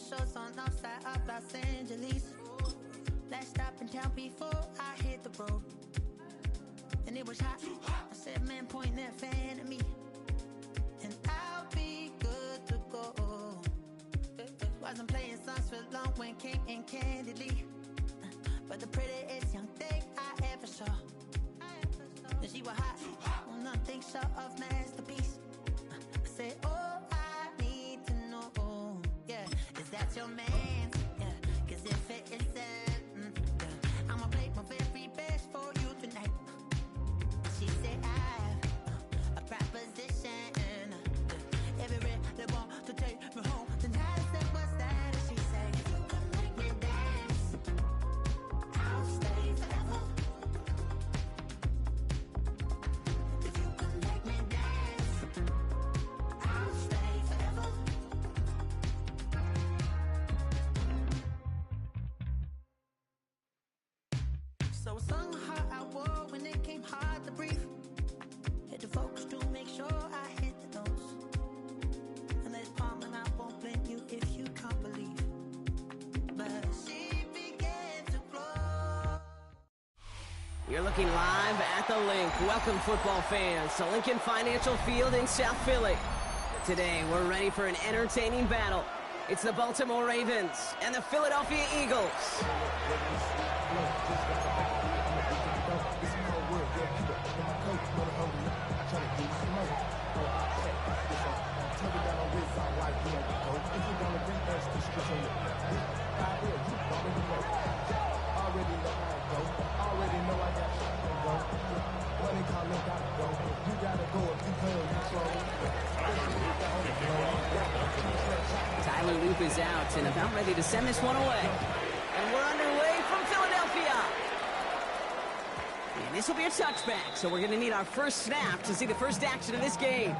shows on outside of Los Angeles. Last stop in town before I hit the road. And it was hot. I said, man, point that fan at me. And I'll be good to go. Wasn't playing songs for long when came in candidly. But the prettiest young thing I ever saw. And she was hot. Well, nothing short of masterpiece. I said, oh, I need to know. Yeah, is that your man? Yeah, cause if it isn't, yeah, I'ma play my very best for you tonight. She said, I have a proposition. Every really want to take me home tonight. I said, what's that? And she said, if you can make me dance, I'll stay forever. If you can make me dance, I'll stay forever. So I sung how I wore when it came hard to breathe. Hit the focus to make sure I hit the notes. And there's palm and I won't blame you if you can't believe. But she began to glow. You're looking live at the Link. Welcome, football fans, to Lincoln Financial Field in South Philly. Today, we're ready for an entertaining battle. It's the Baltimore Ravens and the Philadelphia Eagles. Tyler Loop is out and about ready to send this one away. And we're underway from Philadelphia. And this will be a touchback, so we're going to need our first snap to see the first action of this game.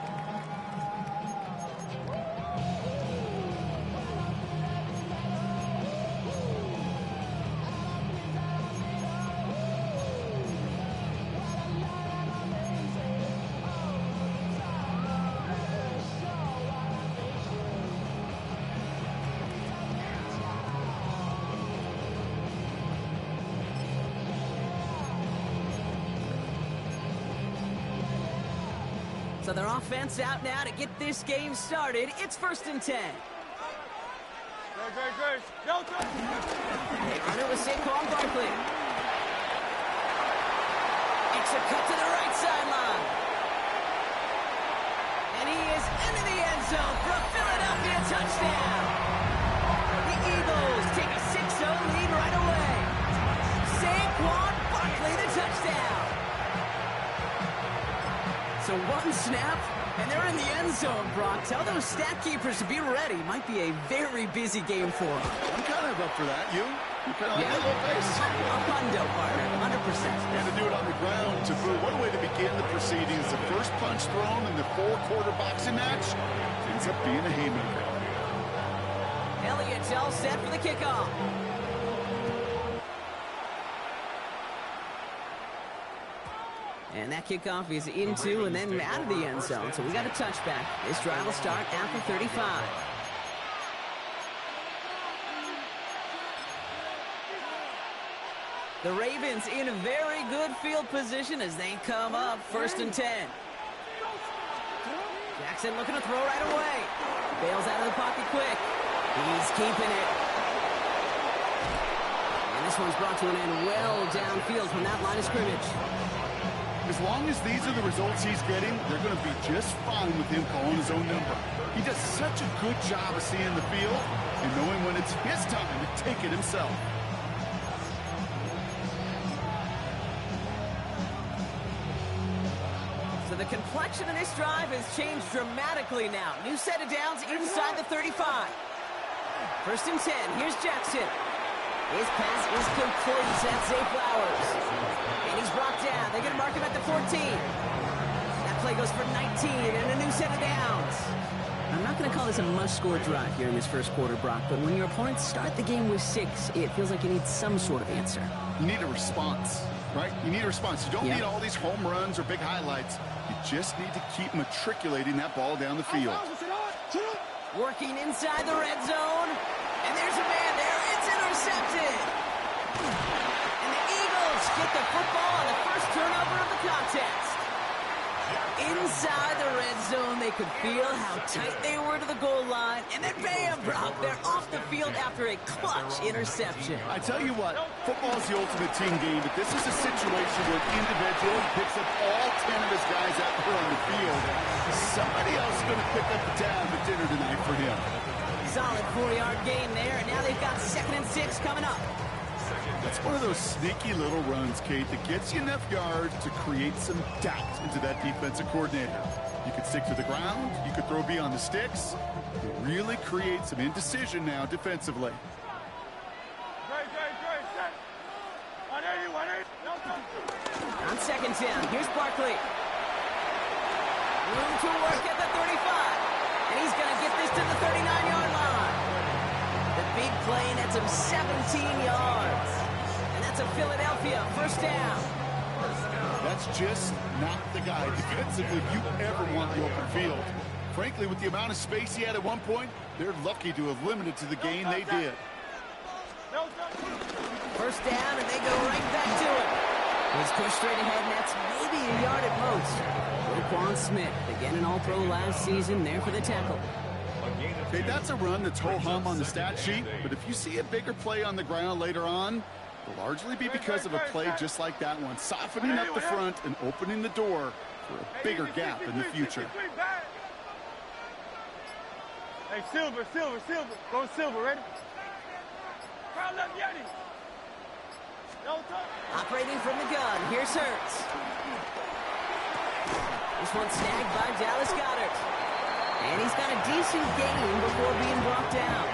So their offense out now to get this game started. It's 1st and 10. Good. They run it with Saquon Barkley. Makes a cut to the right sideline. And he is into the end zone for a Philadelphia touchdown. The Eagles take a 6-0 lead right away. Saquon Barkley, the touchdown. So one snap, and they're in the end zone, Brock. Tell those stat keepers to be ready. Might be a very busy game for them. I'm kind of up for that. You kind of like that little face? A hundo, partner, 100%. And to do it on the ground, to Boo, what a way to begin the proceedings. The first punch thrown in the 4-quarter boxing match ends up being a haymaker. Elliott's all set for the kickoff. And that kickoff is into and then out of the end zone. So we got a touchback. This drive will start at the 35. The Ravens in a very good field position as they come up 1st and 10. Jackson looking to throw right away. Bails out of the pocket quick. He's keeping it. And this one's brought to an end well downfield from that line of scrimmage. As long as these are the results he's getting, they're going to be just fine with him calling his own number. He does such a good job of seeing the field and knowing when it's his time to take it himself. So the complexion of this drive has changed dramatically now. New set of downs inside the 35. 1st and 10. Here's Jackson. His pass is complete. That's Zay Flowers. And he's brought down. They're going to mark him at the 14. That play goes for 19 and a new set of downs. I'm not going to call this a must-score drive here in this first quarter, Brock, but when your opponents start the game with 6, it feels like you need some sort of answer. You need a response, right? You need a response. You don't need all these home runs or big highlights. You just need to keep matriculating that ball down the field. Working inside the red zone. And there's a man there. It's intercepted. And the Eagles get the football on the first turnover of the contest. Inside the red zone, they could feel how tight they were to the goal line. And then bam, Brock, they're off the field after a clutch interception. I tell you what, football's the ultimate team game, but this is a situation where an individual picks up all 10 of his guys out there on the field. Somebody else is going to pick up the tab at dinner tonight for him. Solid 4-yard gain there, and now they've got 2nd and 6 coming up. That's one of those sneaky little runs, Kate, that gets you enough yards to create some doubt into that defensive coordinator. You could stick to the ground. You could throw beyond the sticks. It really creates some indecision now defensively. On 2nd down, here's Barkley. Room to work at the 35. And he's going to get this to the 39-yard line. The big play nets him 17 yards. And that's a Philadelphia first down. That's just not the guy defensively you ever want the open field. Frankly, with the amount of space he had at one point, they're lucky to have limited to the gain they did. First down, and they go right back to it. He's pushed straight ahead, and that's maybe a yard at most. Roquan Smith, again an All-Pro last season, there for the tackle. Okay, that's a run that's ho-hum on the stat sheet, but if you see a bigger play on the ground later on, it'll largely be because of a play just like that one, softening up the front and opening the door for a bigger gap in the future. Hey, Silver. Go Silver, ready? Crowd left Yeti. Operating from the gun, here's Hurts. This one snagged by Dallas Goedert. And he's got a decent gain before being brought down.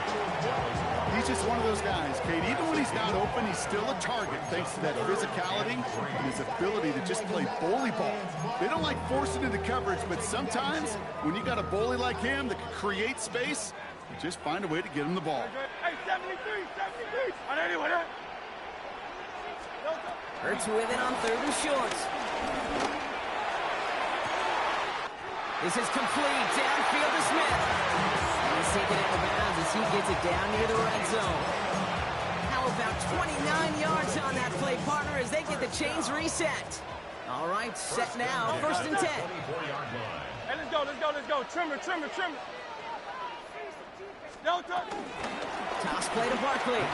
He's just one of those guys, Kate. Even when he's not open, he's still a target thanks to that physicality and his ability to just play bully ball. They don't like forcing into coverage, but sometimes when you got a bully like him that can create space, you just find a way to get him the ball. Hey, 73. On anyone, huh? Hurts with it on 3rd and short. This is complete. Downfield to Smith. And he's taken out of bounds as he gets it down near the red zone. How about 29 yards on that play, partner, as they get the chains reset. All right, set now. 1st and 10. Hey, let's go. Trimmer. Toss play to Barkley.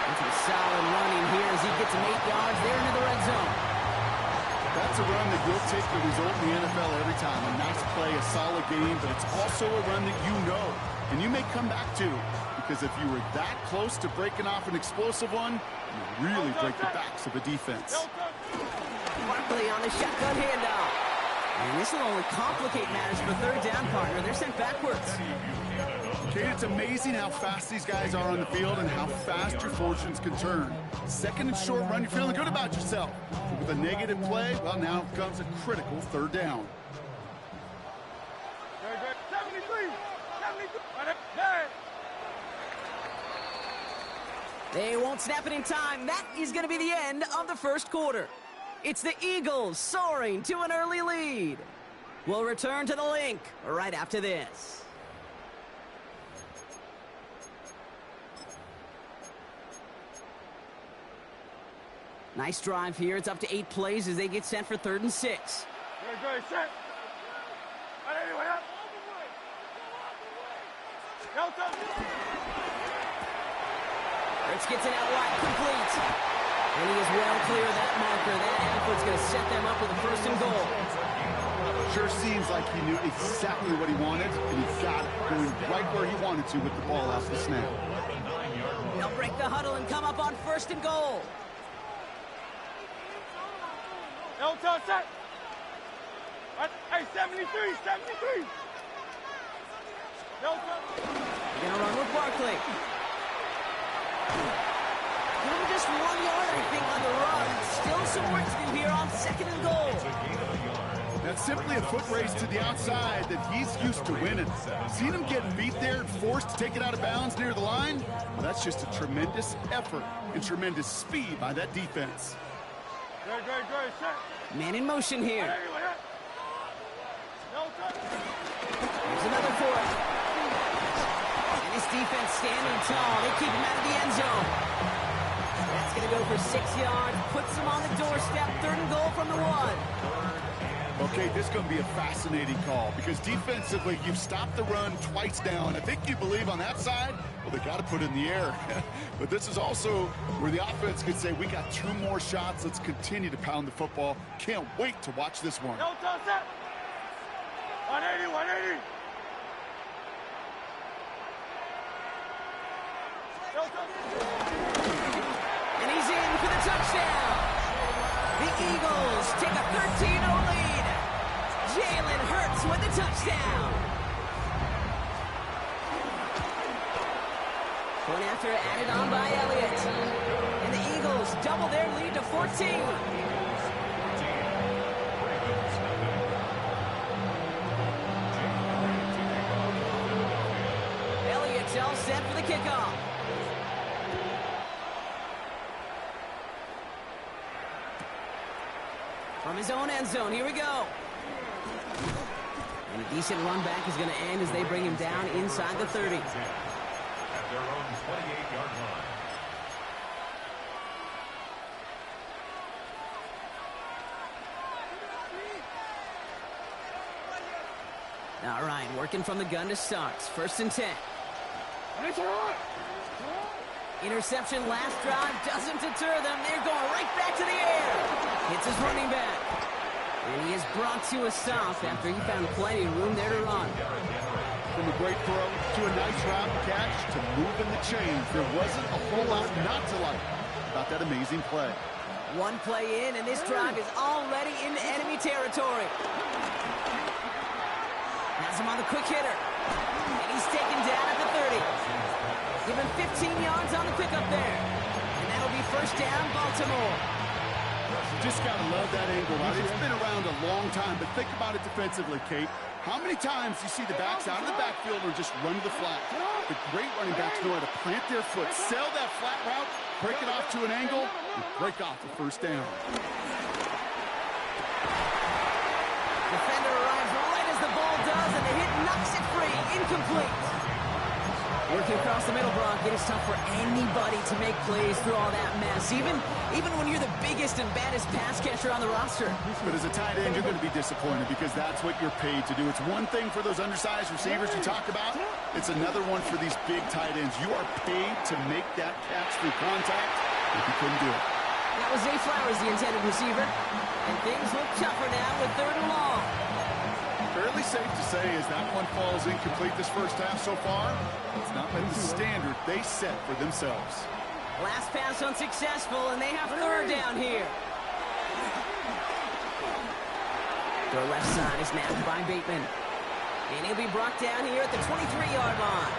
Into a solid running here as he gets him 8 yards there into the red zone. That's a run that you'll take the result in the NFL every time. A nice play, a solid game, but it's also a run that you know and you may come back to, because if you were that close to breaking off an explosive one, you really break the backs of the defense. Barkley on the shotgun handoff. And this will only complicate matters for 3rd down, partner. They're sent backwards. Okay, it's amazing how fast these guys are on the field and how fast your fortunes can turn. 2nd and short run, you're feeling good about yourself. But with a negative play, well, now comes a critical 3rd down. 73. They won't snap it in time. That is going to be the end of the 1st quarter. It's the Eagles soaring to an early lead. We'll return to the link right after this. Nice drive here. It's up to 8 plays as they get set for 3rd and 6. Good, set. On anyone, huh? Hurts gets it out wide, complete. And he is well clear of that marker. That effort's going to set them up with a 1st and goal. Sure seems like he knew exactly what he wanted, and he got it, going right where he wanted to with the ball off the snap. They'll break the huddle and come up on 1st and goal. Set. Hey, 73. They're going to run with Barkley. Give him just 1 yard, I think, on the run. Still some work to do here on 2nd and goal. That's simply a foot race to the outside that he's used to winning. Seeing him get beat there and forced to take it out of bounds near the line, well, that's just a tremendous effort and tremendous speed by that defense. Good, set. Man in motion here. No touch. Here's another 4. This defense standing tall. They keep him out of the end zone. That's going to go for 6 yards. Puts him on the doorstep. 3rd and goal from the 1. Okay, this is going to be a fascinating call because defensively, you've stopped the run twice down. I think you believe on that side, well, they got to put it in the air. But this is also where the offense could say, we got 2 more shots. Let's continue to pound the football. Can't wait to watch this one. No, set. 180, 180. And he's in for the touchdown. The Eagles take a 13-0 lead. Jalen Hurts with the touchdown. Point after added on by Elliott. And the Eagles double their lead to 14. Elliott's all set for the kickoff. From his own end zone, here we go. And a decent run back is going to end as they bring him down inside the 30. At their own 28-yard line. All right, working from the gun to start. 1st and 10. Interception last drive doesn't deter them. They're going right back to the air. Hits his running back. And he is brought to a stop after he found plenty of room there to run. From a great throw to a nice route catch to moving the chains. There wasn't a whole lot not to like about that amazing play. 1 play in, and this drive is already into enemy territory. Has him on the quick hitter. And he's taken down at the 30. Give him 15 yards on the pickup there. And that'll be 1st down, Baltimore. Just got to love that angle. It's been around a long time, but think about it defensively, Kate. How many times do you see the backs out of the backfield or just run to the flat? The great running backs know how to plant their foot, sell that flat route, break it off to an angle, and break off the 1st down. Defender arrives right as the ball does, and the hit knocks it free. Incomplete. Working across the middle, Brock. It is tough for anybody to make plays through all that mess, even when you're the biggest and baddest pass catcher on the roster. But as a tight end, you're going to be disappointed because that's what you're paid to do. It's one thing for those undersized receivers you talk about. It's another one for these big tight ends. You are paid to make that catch through contact if you couldn't do it. That was Zay Flowers, the intended receiver. And things look tougher now with 3rd and long. Fairly safe to say as that one falls incomplete this 1st half so far, it's not been the standard they set for themselves. Last pass unsuccessful, and they have 3rd down here. The left side is napped by Bateman. And he'll be brought down here at the 23-yard line.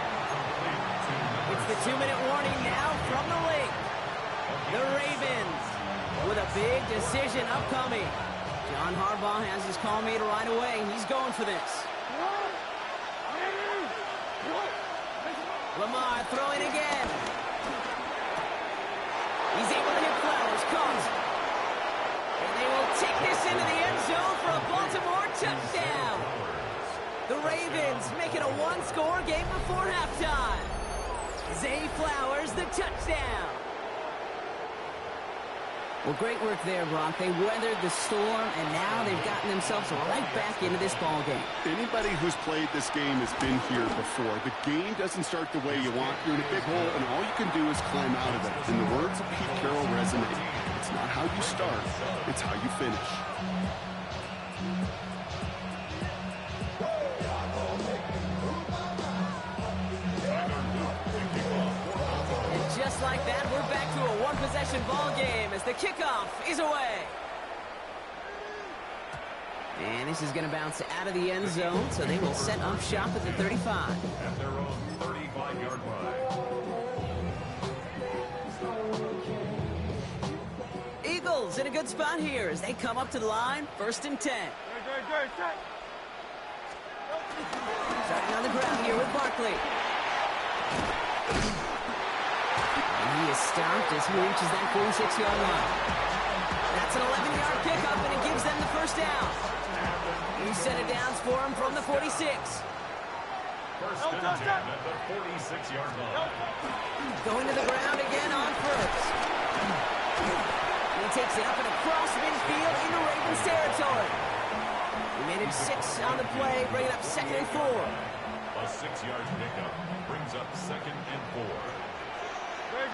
It's the 2-minute warning now from the lake. The Ravens with a big decision upcoming. John Harbaugh has his call made right away. He's going for this. Lamar throwing again. He's able to hit Flowers. Caught. And they will take this into the end zone for a Baltimore touchdown. The Ravens make it a 1-score game before halftime. Zay Flowers, the touchdown. Well, great work there, Brock. They weathered the storm, and now they've gotten themselves right back into this ball game. Anybody who's played this game has been here before. The game doesn't start the way you want. You're in a big hole, and all you can do is climb out of it. And the words of Pete Carroll resonate. It's not how you start, it's how you finish. Just like that, we're back to a 1-possession ball game as the kickoff is away. And this is going to bounce out of the end zone, so they will set up shop at the 35. At their own 35-yard line. Eagles in a good spot here as they come up to the line, 1st and 10. Good, set. Starting on the ground here with Barkley. He is stopped as he reaches that 46-yard line. That's an 11-yard pickup, and it gives them the 1st down. New set of downs for him from the 46. First and 10 at the 46-yard line. Going to the ground again on first. He takes it up and across midfield into Ravens territory. He made it 6 on the play, bringing up 2nd and 4. A 6-yard pickup brings up 2nd and 4. Good,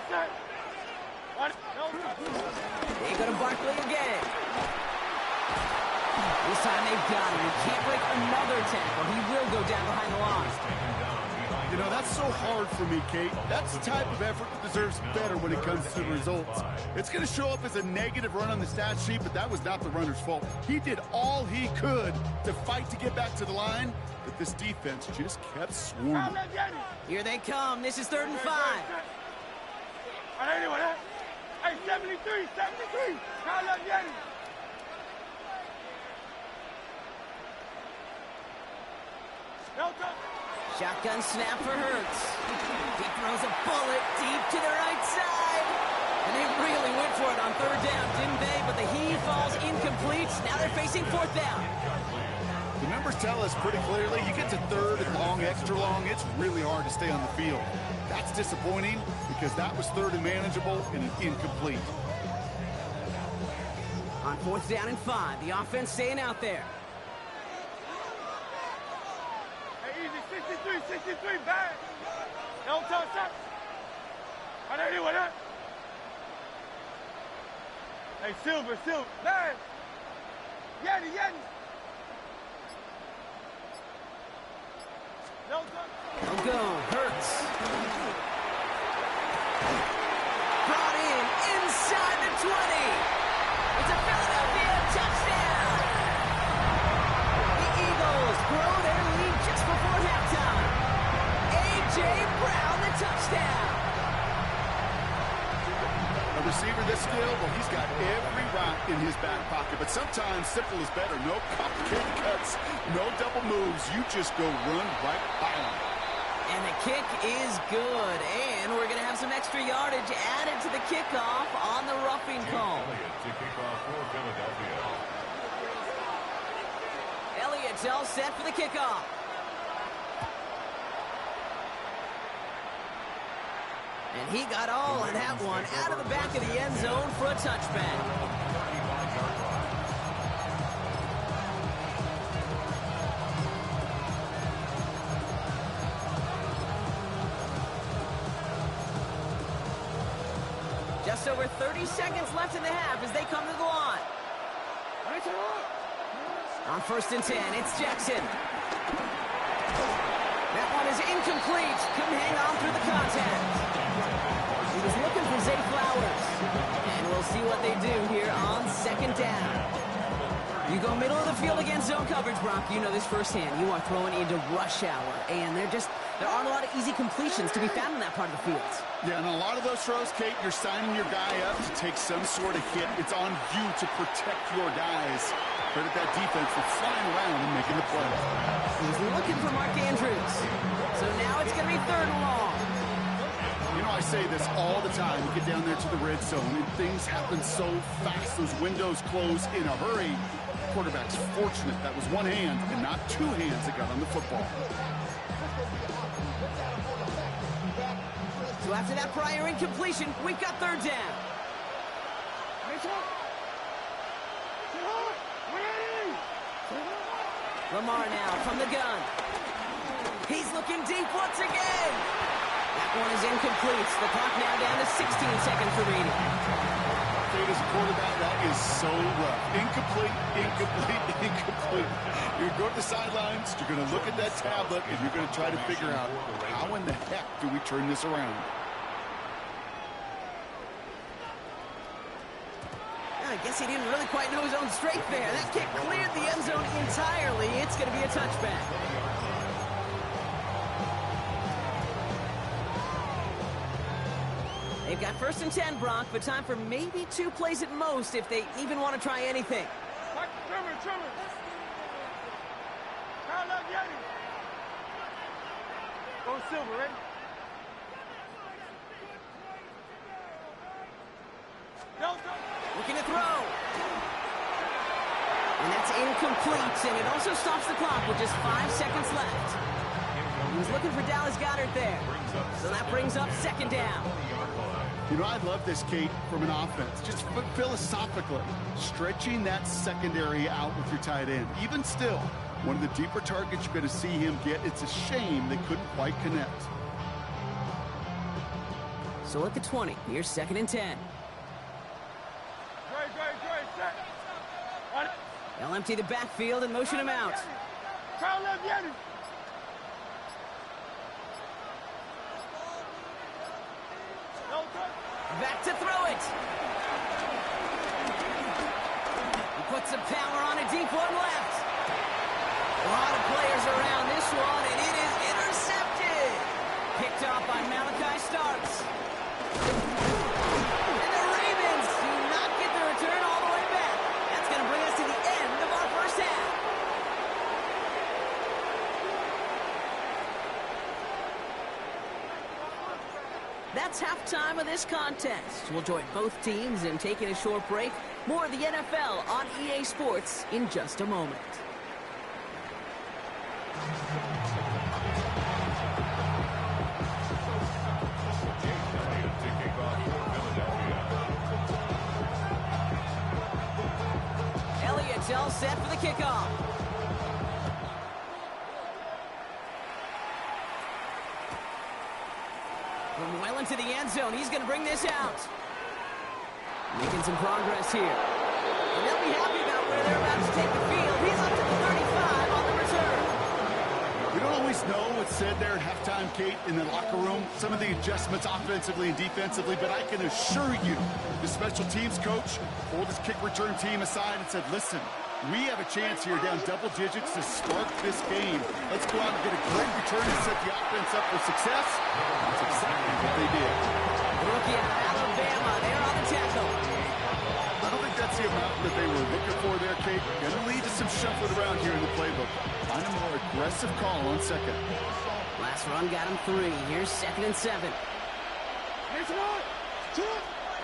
set. They go to Barkley again. This time they've got him. He can't break another tackle. He will go down behind the line. You know, that's so hard for me, Kate. That's the type of effort that deserves better when it comes to the results. It's going to show up as a negative run on the stat sheet, but that was not the runner's fault. He did all he could to fight to get back to the line, but this defense just kept swarming. Here they come. This is 3rd and 5. Hey, 73. Call up Yanni. Shotgun snap for Hurts. He throws a bullet deep to the right side. And they really went for it on 3rd down, didn't they? But the heave falls incomplete. Now they're facing 4th down. The numbers tell us pretty clearly, you get to 3rd and long, extra long, it's really hard to stay on the field. That's disappointing because that was 3rd and manageable and incomplete. On 4th down and 5, the offense staying out there. Hey, easy, 63, bad. Don't touch that. Hey, Silver, bad. Yanni. Don't go, Hurts. Brought in inside the 20. It's a Philadelphia touchdown. The Eagles grow their lead just before halftime. A.J. Brown, the touchdown. A receiver this skilled, well, he's got every route in his back pocket, but sometimes simple is better. No complicated cuts, no double moves. You just go run right by him. And the kick is good, and we're going to have some extra yardage added to the kickoff on the roughing call. Elliott to kick off for Philadelphia. Elliott's all set for the kickoff. And he got all of that one out of the back of the end zone for a touchback. 35-yard line. Just over 30 seconds left in the half as they come to the line. On 1st and 10, it's Jackson. That one is incomplete. Couldn't hang on through the contact. He was looking for Zay Flowers. And we'll see what they do here on 2nd down. You go middle of the field against zone coverage, Brock. You know this firsthand. You are throwing into rush hour. And there aren't a lot of easy completions to be found in that part of the field. Yeah, and a lot of those throws, Kate, you're signing your guy up to take some sort of hit. It's on you to protect your guys. Credit that defense for flying around and making the play. He's looking for Mark Andrews. So now it's going to be 3rd and long. You know, I say this all the time. You get down there to the red zone, and things happen so fast. Those windows close in a hurry. Quarterback's fortunate that was one hand and not 2 hands that got on the football. So after that prior incompletion, we've got 3rd down. Lamar now from the gun. He's looking deep once again. That one is incomplete. The clock now down to 16 seconds remaining. Kate, as a quarterback, that is so rough. Incomplete. You're going to the sidelines, you're going to look at that tablet, and you're going to try to figure out how in the heck do we turn this around. I guess he didn't really quite know his own strength there. That kick cleared the end zone entirely. It's going to be a touchback. They've got 1st and 10, Brock, but time for maybe 2 plays at most if they even want to try anything. Trimmer. Call up Yanni. Go Silver, ready? Looking to throw. And that's incomplete, and it also stops the clock with just 5 seconds left. He was looking for Dallas Goedert there. So that brings up second down. You know, I love this, Kate, from an offense. Just philosophically, stretching that secondary out with your tight end. Even still, one of the deeper targets you're going to see him get. It's a shame they couldn't quite connect. So at the 20, here's 2nd and 10. They'll empty the backfield and motion him out. Back to throw it. He puts some power on a deep one left. A lot of players around this one, and it is intercepted. Picked off by Malachi Starks. And the Ravens do not get the return all the way back. That's going to bring us to the end of our first half. That's halftime of this contest. We'll join both teams in taking a short break. More of the NFL on EA Sports in just a moment. Elliott's all set for the kickoff. From well into the end zone, he's going to bring this out. Making some progress here. And they'll be happy about where they're about to take the field. He's up to the 35 on the return. We don't always know what's said there at halftime, Kate, in the locker room. Some of the adjustments offensively and defensively, but I can assure you the special teams coach pulled his kick return team aside and said, listen, we have a chance here down double digits to spark this game. Let's go out and get a great return and set the offense up for success. That's exactly what they did. Rookie out of Alabama, they're on the tackle. I don't think that's the amount that they were looking for there, Kate. Going to lead to some shuffling around here in the playbook. Find a more aggressive call on second. Last run got him 3. Here's 2nd and 7.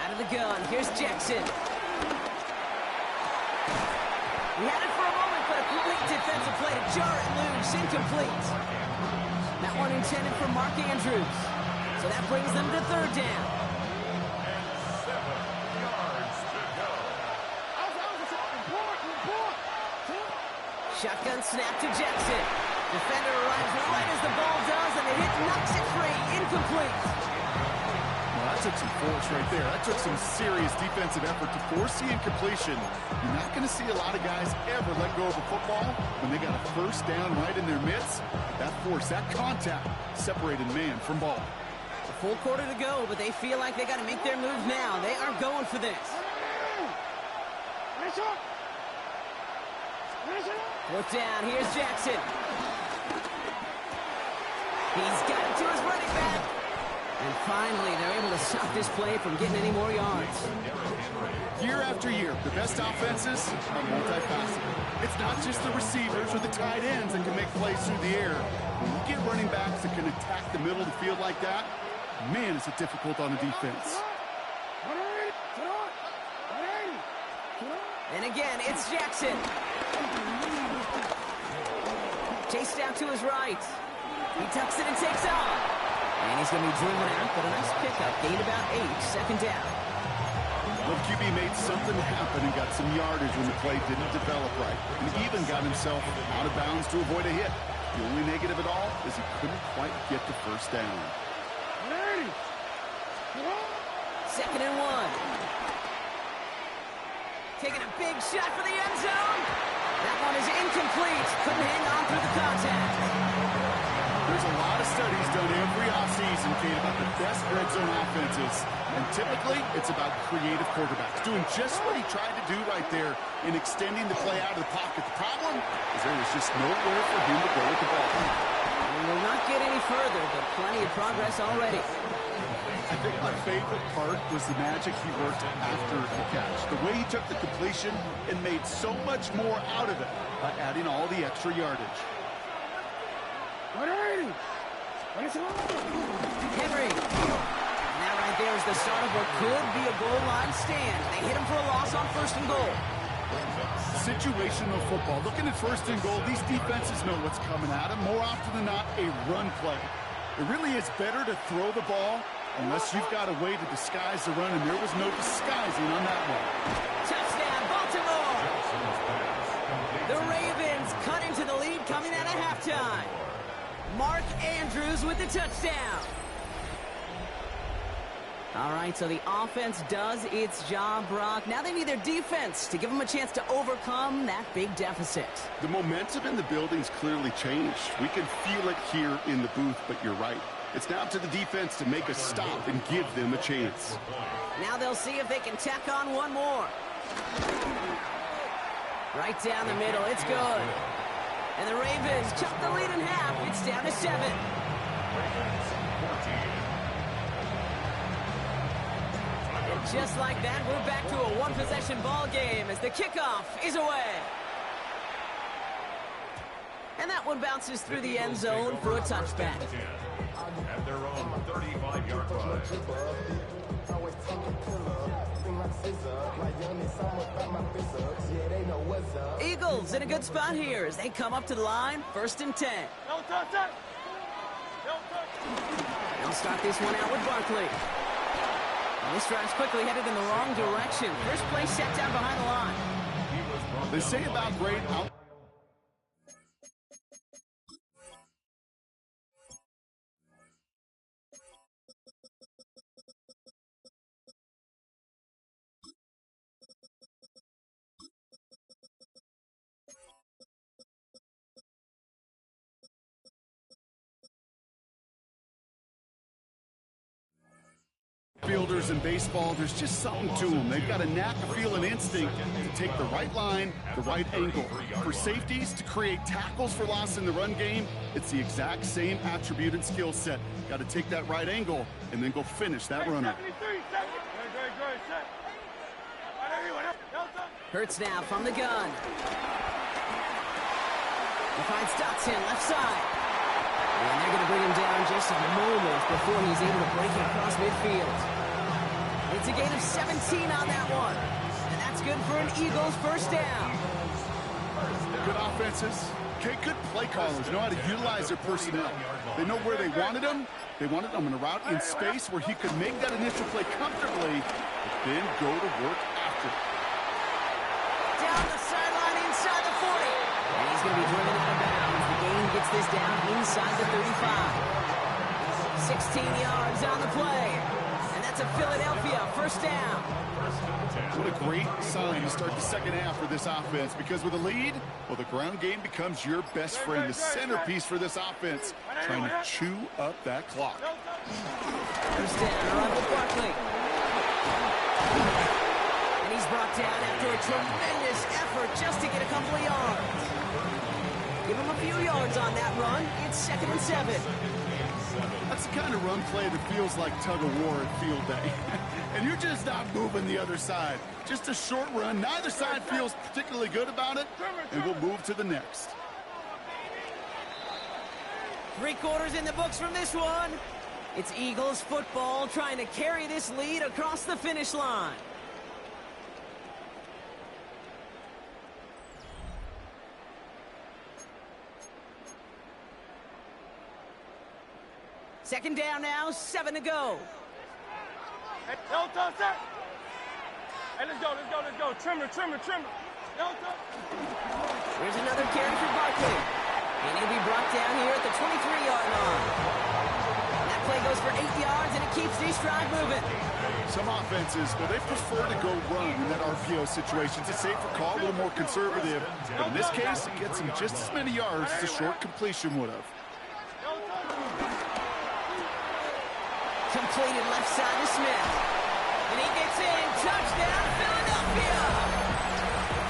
Out of the gun, here's Jackson. We had it for a moment, but a complete defensive play to jar it loose, incomplete. That one intended for Mark Andrews. So that brings them to 3rd down. Shotgun snap to Jackson. Defender arrives right as the ball does, and the hit knocks it free. Incomplete. Well, that took some force right there. That took some serious defensive effort to force the incompletion. You're not going to see a lot of guys ever let go of a football when they got a first down right in their midst. That force, that contact, separated man from ball. A full quarter to go, but they feel like they got to make their move now. They are going for this. 4th down, here's Jackson. He's got it to his running back. And finally, they're able to stop this play from getting any more yards. Year after year, the best offenses are multifaceted. It's not just the receivers or the tight ends that can make plays through the air. When you get running backs that can attack the middle of the field like that, man, is it difficult on the defense. And again, it's Jackson. Chased down to his right. He tucks it and takes on. And he's going to be driven out, but a nice pickup. Gained about 8, 2nd down. Well, QB made something happen and got some yardage when the play didn't develop right. He even got himself out of bounds to avoid a hit. The only negative at all is he couldn't quite get the first down. 2nd and 1. Taking a big shot for the end zone. That one is incomplete. Couldn't hang on through the contact. There's a lot of studies done every offseason, Kate, about the best red zone offenses. And typically, it's about creative quarterbacks doing just what he tried to do right there in extending the play out of the pocket. The problem is there was just nowhere for him to go with the ball. We will not get any further, but plenty of progress already. I think my favorite part was the magic he worked after the catch. The way he took the completion and made so much more out of it by adding all the extra yardage. Henry. And that right there is the start of what could be a goal line stand. They hit him for a loss on 1st and goal. Situational football. Looking at first and goal, these defenses know what's coming at them. More often than not, a run play. It really is better to throw the ball unless you've got a way to disguise the run, and there was no disguising on that one. Touchdown, Baltimore! The Ravens cut into the lead coming out of halftime. Mark Andrews with the touchdown. All right, so the offense does its job, Brock. Now they need their defense to give them a chance to overcome that big deficit. The momentum in the building's clearly changed. We can feel it here in the booth, but you're right. It's now up to the defense to make a stop and give them a chance. Now they'll see if they can tack on one more. Right down the middle, it's good. And the Ravens cut the lead in half. It's down to 7. And just like that, we're back to a one-possession ball game as the kickoff is away. And that one bounces through the end zone for a touchback. At their own 35-yard line. Eagles in a good spot here as they come up to the line, 1st and 10. They'll start this one out with Barkley. And this drive's quickly headed in the wrong direction. First play set down behind the line. They say about great out. Fielders in baseball, there's just something to them. They've got a knack, a feel, and instinct to take the right line, the right angle. For safeties, to create tackles for loss in the run game, it's the exact same attribute and skill set. Got to take that right angle and then go finish that runner. Hurts now from the gun. He finds Dotson left side. And they're going to bring him down just moments before he's able to break it across midfield. It's a gain of 17 on that one. And that's good for an Eagles first down. Good offenses. Okay, good play callers know how to utilize their personnel. They know where they wanted him. They wanted him in a route in space where he could make that initial play comfortably, but then go to work after. Down the sideline inside the 40. And he's going to be driven out of bounds. The gain gets this down inside the 35. 16 yards on the play. And that's a Philadelphia first down. What a great sign to start the second half for this offense, because with a lead, well, the ground game becomes your best friend, the centerpiece for this offense, trying to chew up that clock. First down, run with Barkley. And he's brought down after a tremendous effort just to get a couple of yards. Give him a few yards on that run. It's 2nd and 7. That's the kind of run play that feels like tug-of-war at field day. And you're just not moving the other side. Just a short run. Neither side feels particularly good about it, and we'll move to the next. 3 quarters in the books from this one. It's Eagles football trying to carry this lead across the finish line. Second down now, 7 to go. Hey, let's go. Trimmer. Here's another carry for Barkley. And he'll be brought down here at the 23-yard line. And that play goes for 8 yards, and it keeps this drive moving. Some offenses, well, they prefer to go run in that RPO situation. It's a safer call, a little more conservative. But in this case, it gets him just as many yards as a short completion would have. Completed left side to Smith. And he gets in. Touchdown, Philadelphia.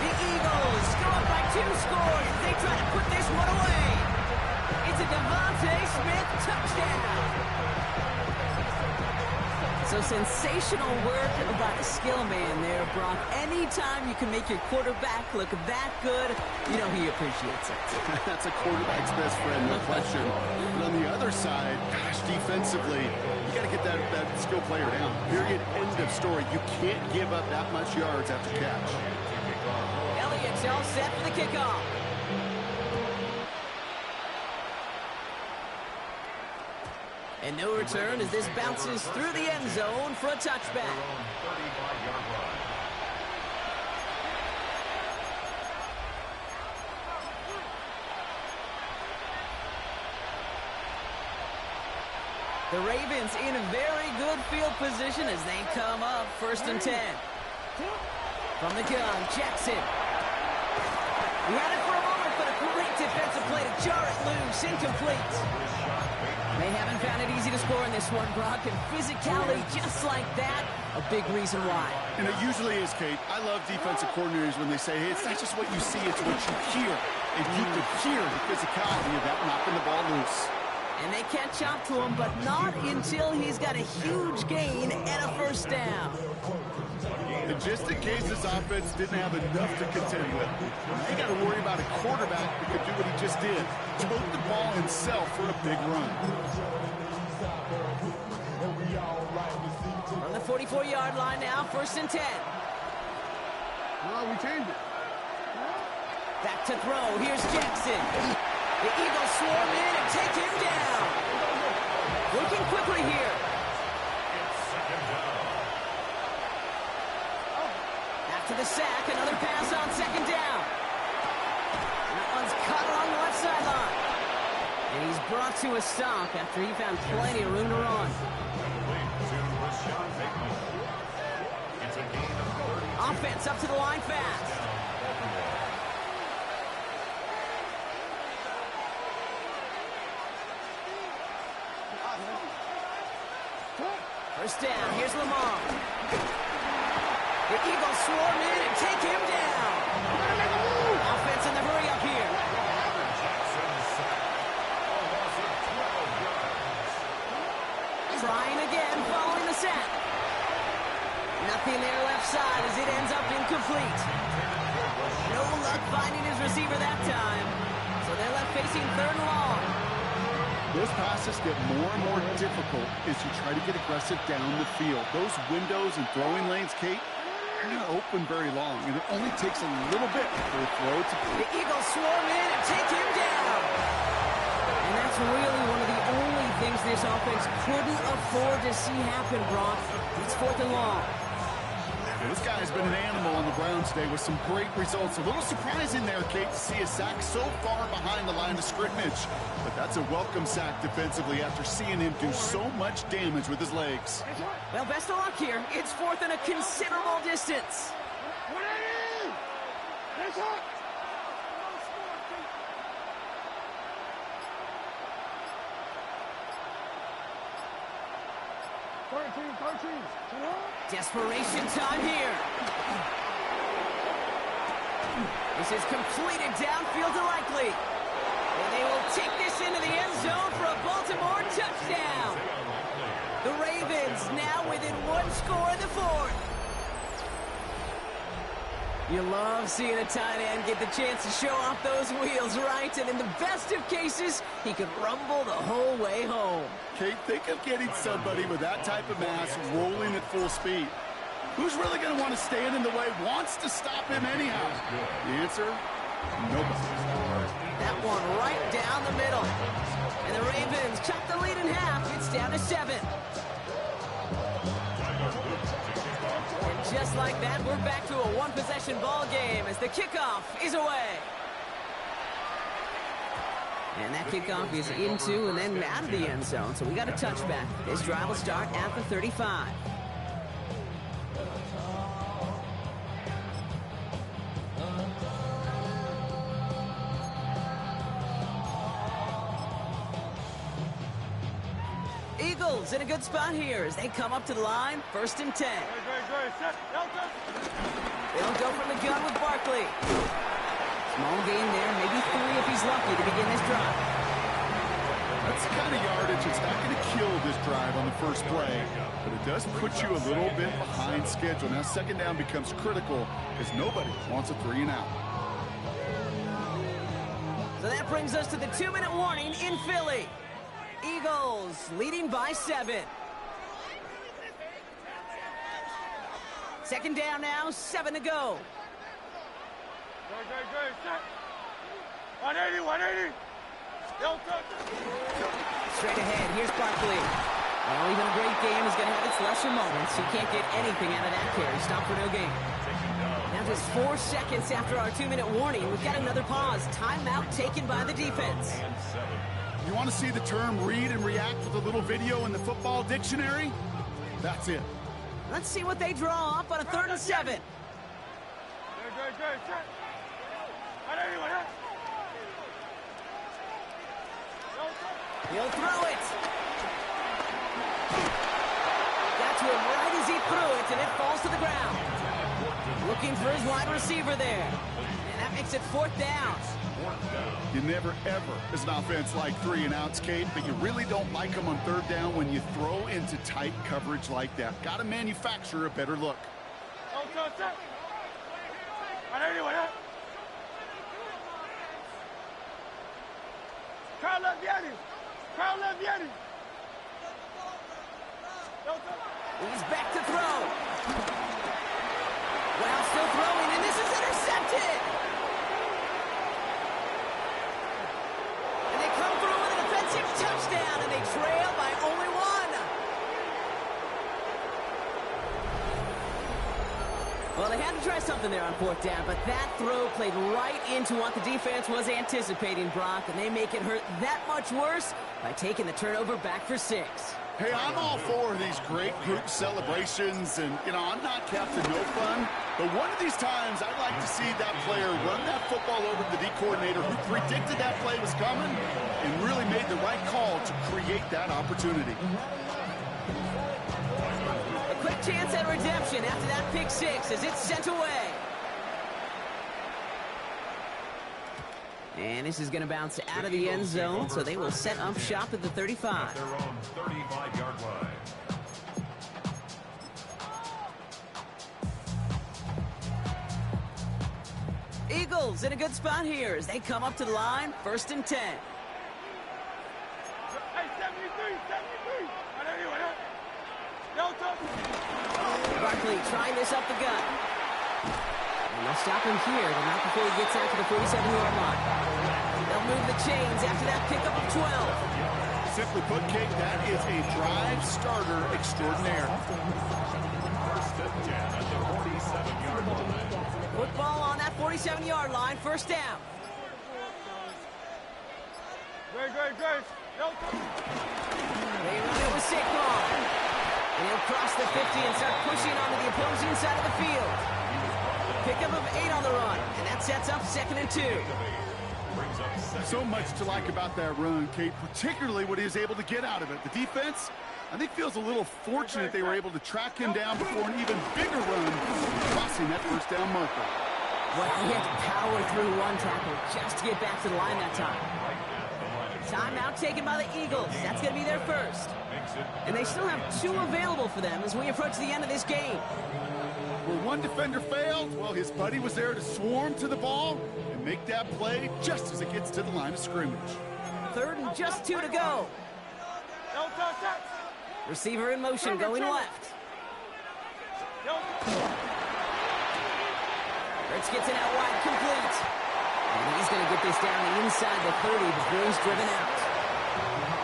The Eagles go up by 2 scores. They try to put this one away. It's a Devontae Smith touchdown. So sensational work by the skill man there, Brock. Anytime you can make your quarterback look that good, you know he appreciates it. That's a quarterback's best friend, no question. But on the other side, gosh, defensively, you got to get that skill player down. Period. End of story. You can't give up that much yards after catch. It's all set for the kickoff. And no return as this bounces through the end zone for a touchback. The Ravens in a very good field position as they come up 1st and 10. From the gun, Jackson. He had it for a moment, but a great defensive play to jar it loose, incomplete. They haven't found it easy to score in this one, Brock, and physicality just like that, a big reason why. And it usually is, Kate. I love defensive coordinators when they say, hey, it's not just what you see, it's what you hear. And you could hear the physicality of that knocking the ball loose. And they catch up to him, but not until he's got a huge gain and a 1st down. And just in case this offense didn't have enough to contend with, they got to worry about a quarterback who could do what he just did. Tote the ball himself for a big run. On the 44-yard line now, 1st and 10. No, we changed it. Back to throw. Here's Jackson. The Eagles swarm in and take him down. Working quickly here. After the sack, another pass on 2nd down. That one's caught along the left sideline. And he's brought to a stop after he found plenty of room to run. Offense up to the line fast. First down, here's Lamar. The Eagles swarm in and take him down. Offense in the hurry up here. Trying again, following the sack. Nothing there left side as it ends up incomplete. No luck finding his receiver that time. So they're left facing 3rd and long. Those passes get more and more difficult as you try to get aggressive down the field. Those windows and throwing lanes, Kate, they're not open very long, and it only takes a little bit for a throw to be. The Eagles swarm in and take him down. And that's really one of the only things this offense couldn't afford to see happen, Brock. It's 4th and long. This guy's been an animal on the ground today with some great results. A little surprising there, Kate, to see a sack so far behind the line of scrimmage. But that's a welcome sack defensively after seeing him do so much damage with his legs. Well, best of luck here. It's 4th and a considerable distance. Desperation time here. This is completed downfield to Likely. And they will take this into the end zone for a Baltimore touchdown. The Ravens now within 1 score in the 4th. You love seeing a tight end get the chance to show off those wheels, right? And in the best of cases, he could rumble the whole way home. Kate, think of getting somebody with that type of mass rolling at full speed. Who's really going to want to stand in the way, wants to stop him anyhow? The answer, nobody. That one right down the middle. And the Ravens cut the lead in half. It's down to 7. And just like that, we're back to a one-possession ball game as the kickoff is away. And that kickoff is into and then out of the end zone. So we got a touchback. This drive will start at the 35. Eagles in a good spot here as they come up to the line. 1st and 10. They'll go from the gun with Barkley. Small gain there, maybe 3 if he's lucky to begin this drive. That's the kind of yardage that's not going to kill this drive on the first play, but it does put you a little bit behind schedule. Now 2nd down becomes critical as nobody wants a 3 and out. So that brings us to the 2-minute warning in Philly. Eagles leading by 7. 2nd down now, 7 to go. Good. Set. 180, 180. Straight ahead, here's Barkley. Well, even a great game is going to have its lesser moments. He can't get anything out of that carry. Stop for no gain. Now just 4 seconds after our 2-minute warning, we've got another pause. Timeout taken by the defense. You want to see the term read and react with a little video in the football dictionary? That's it. Let's see what they draw up on a 3rd and 7. Good. Set. 180, 180. He'll throw it. Got to him right as he threw it, and it falls to the ground. Looking for his wide receiver there. And that makes it 4th down. You never, ever, as an offense, like 3 and outs, Kate, but you really don't like them on 3rd down when you throw into tight coverage like that. Got to manufacture a better look. Set. 180, 180. Carl Leviani. He's back to throw. Well, still throwing, and this is intercepted. And they come through with an offensive touchdown, and they trail by only 1. Well, they had to try something there on 4th down, but that throw played right into what the defense was anticipating, Brock, and they make it hurt that much worse by taking the turnover back for 6. Hey, I'm all for these great group celebrations, and, I'm not Captain No Fun, but one of these times I'd like to see that player run that football over to the D coordinator who predicted that play was coming and really made the right call to create that opportunity. A quick chance at redemption after that pick 6 as it's sent away. And this is going to bounce out of the end zone, so they will set up shop at the 35. Their own 35-yard line. Eagles in a good spot here as they come up to the line, 1st and 10. Hey, 73. 180, 180. Barkley trying this up the gut. And they'll stop him here, but not before he gets out to the 47-yard line. They'll move the chains after that pickup of 12. Simply put, Kate, that is a drive starter extraordinaire. 1st and 10 at the 47-yard line. Football on that 47-yard line, 1st down. Good. They run it with Saquon. And he'll cross the 50 and start pushing onto the opposing side of the field. Pickup of 8 on the run, and that sets up 2nd and 2. So much to like about that run, Kate, particularly what he was able to get out of it. The defense, I think, feels a little fortunate they were able to track him down before an even bigger run, crossing that 1st down marker. Well, he had to power through 1 tackle just to get back to the line that time. Timeout taken by the Eagles. That's going to be their 1st. And they still have 2 available for them as we approach the end of this game. Where one defender failed, well, his buddy was there to swarm to the ball and make that play just as it gets to the line of scrimmage. 3rd and just 2 to go. Receiver in motion going left. Rich gets it out wide, complete. And he's going to get this down the inside the 30 before he's driven out.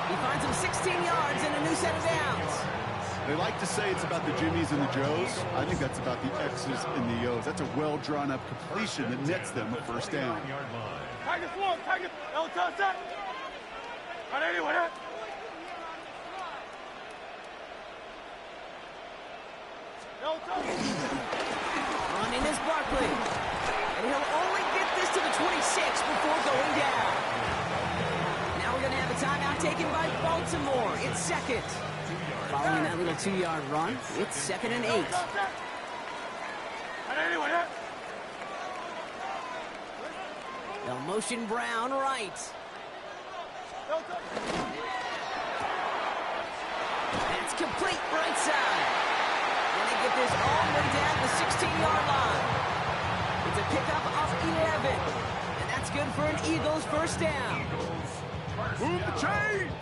He finds him 16 yards and a new set of downs. They like to say it's about the Jimmies and the Joes. I think that's about the X's and the O's. That's a well-drawn-up completion that nets them a 1st down. Tiger swarm, Tiger. Set. 180, 180. Running is Barkley. And he'll only get this to the 26 before going down. Now we're going to have a timeout taken by Baltimore. It's 2nd. Following that little 2-yard run, it's 2nd and 8. They'll motion Brown right. That's complete right side. And they get this all the way down the 16-yard line. It's a pickup of 11. And that's good for an Eagles 1st down. Move the chains!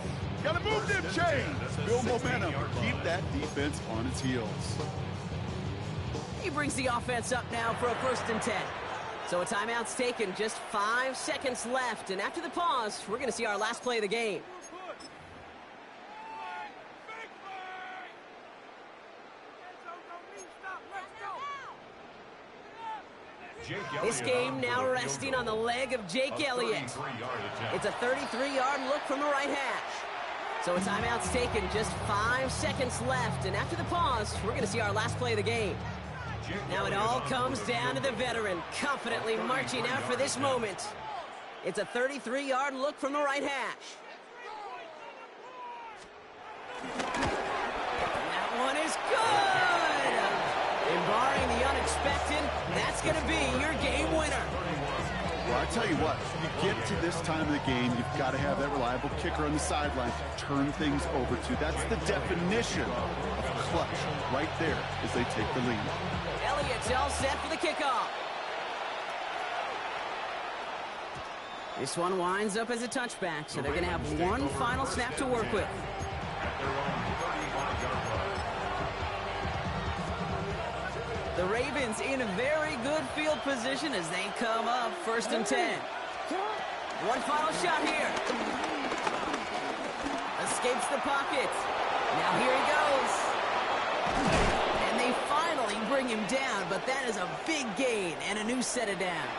Gotta move them chains! Build momentum. Keep that defense on its heels. He brings the offense up now for a 1st and 10. So a timeout's taken, just 5 seconds left. And after the pause, we're going to see our last play of the game. This game now resting on the leg of Jake Elliott. It's a 33-yard look from the right hash. So a timeout's taken, just 5 seconds left. And after the pause, we're going to see our last play of the game. Now it all comes down to the veteran, confidently marching out for this moment. It's a 33-yard look from the right hash. That one is good! And barring the unexpected, that's going to be your game winner. Well, I tell you what, you get to this time of the game, you've got to have that reliable kicker on the sideline to turn things over to. That's the definition of clutch right there as they take the lead. Elliott's all set for the kickoff. This one winds up as a touchback, so they're going to have one final snap to work with. The Ravens in a very good field position as they come up 1st and 10. One final shot here. Escapes the pocket. Now here he goes. And they finally bring him down, but that is a big gain and a new set of downs.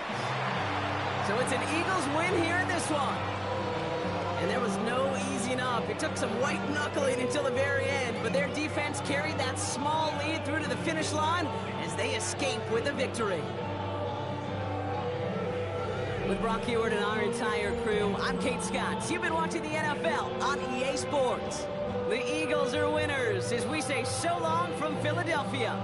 So it's an Eagles win here in this one. And there was no easing up. It took some white knuckling until the very end, but their defense carried that small lead through to the finish line as they escape with a victory. With Brock Heward and our entire crew, I'm Kate Scott. You've been watching the NFL on EA Sports. The Eagles are winners as we say so long from Philadelphia.